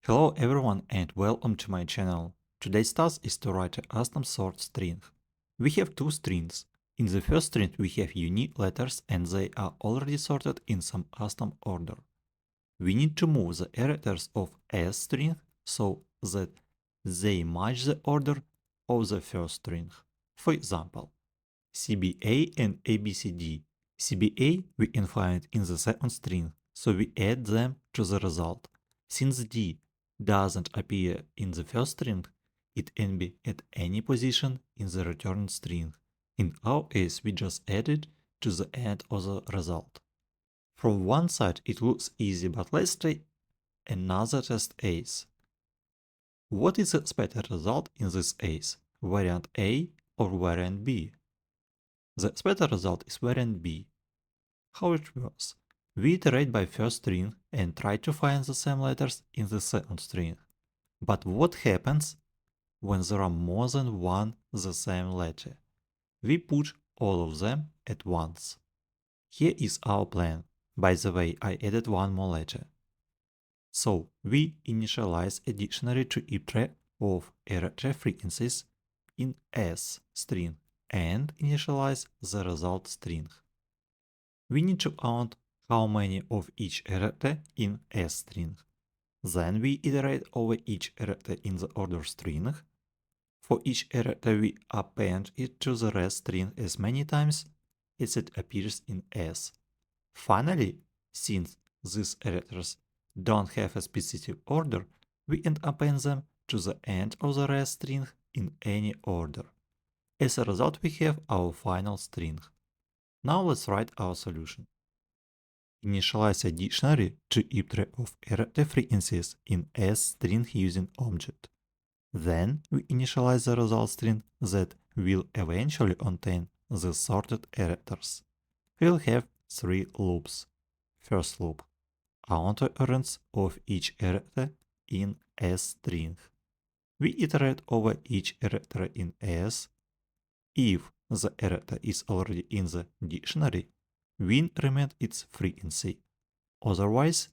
Hello everyone and welcome to my channel. Today's task is to write a custom sort string. We have two strings. In the first string we have unique letters and they are already sorted in some custom order. We need to move the characters of S string so that they match the order of the first string. For example, CBA and ABCD. CBA we can find in the second string, so we add them to the result. Since D doesn't appear in the first string, it can be at any position in the returned string. In our case, we just add it to the end of the result. From one side it looks easy, but let's try another test case. What is the expected result in this case? Variant A or variant B? The expected result is variant B. How it works? We iterate by first string and try to find the same letters in the second string. But what happens when there are more than one the same letter? We put all of them at once. Here is our plan. By the way, I added one more letter. So we initialize a dictionary to keep track of character frequencies in S string and initialize the result string. We need to count how many of each character in S string. Then we iterate over each character in the order string. For each character we append it to the rest string as many times as it appears in S. Finally, since these characters don't have a specific order, we can append them to the end of the rest string in any order. As a result, we have our final string. Now let's write our solution. Initialize a dictionary to keep track of character frequencies in S string using object. Then we initialize the result string that will eventually contain the sorted characters. We'll have three loops. First loop, count occurrence of each character in S string. We iterate over each character in S. If the character is already in the dictionary, we increment its frequency. Otherwise,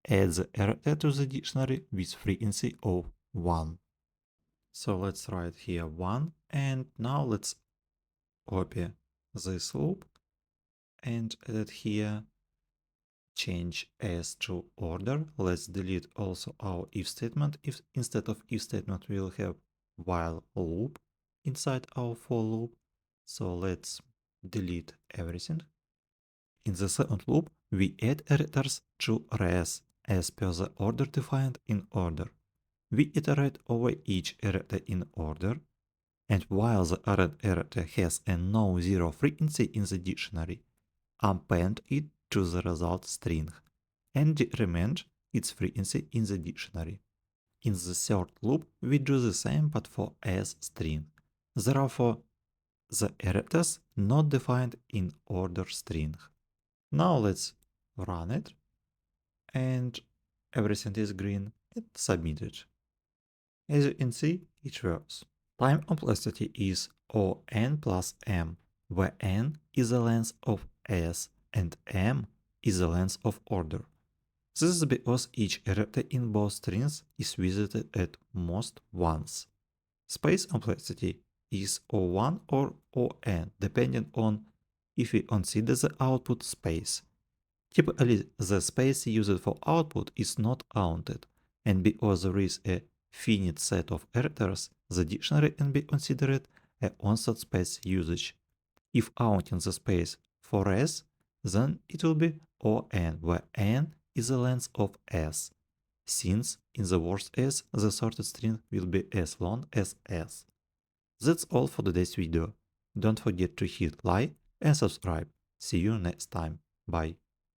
add the character to the dictionary with frequency of 1. So let's write here 1, and now let's copy this loop and add it here. Change S to order. Let's delete also our if statement. If instead of if statement we'll have while loop inside our for loop. So let's delete everything. In the second loop, we add characters to res as per the order defined in order. We iterate over each character in order, and while the added character has a no-zero frequency in the dictionary, append it to the result string and decrement its frequency in the dictionary. In the third loop, we do the same but for S string. Therefore, the characters not defined in order string. Now let's run it, and everything is green and submit it. As you can see, it works. Time complexity is O(n) plus m, where n is the length of S and m is the length of order. This is because each character in both strings is visited at most once. Space complexity is O1 or On, depending on if we consider the output space. Typically, the space used for output is not counted, and because there is a finite set of characters, the dictionary can be considered a constant space usage. If counting the space for S, then it will be On, where n is the length of S, since in the worst case the sorted string will be as long as S. That's all for today's video. Don't forget to hit like and subscribe. See you next time. Bye.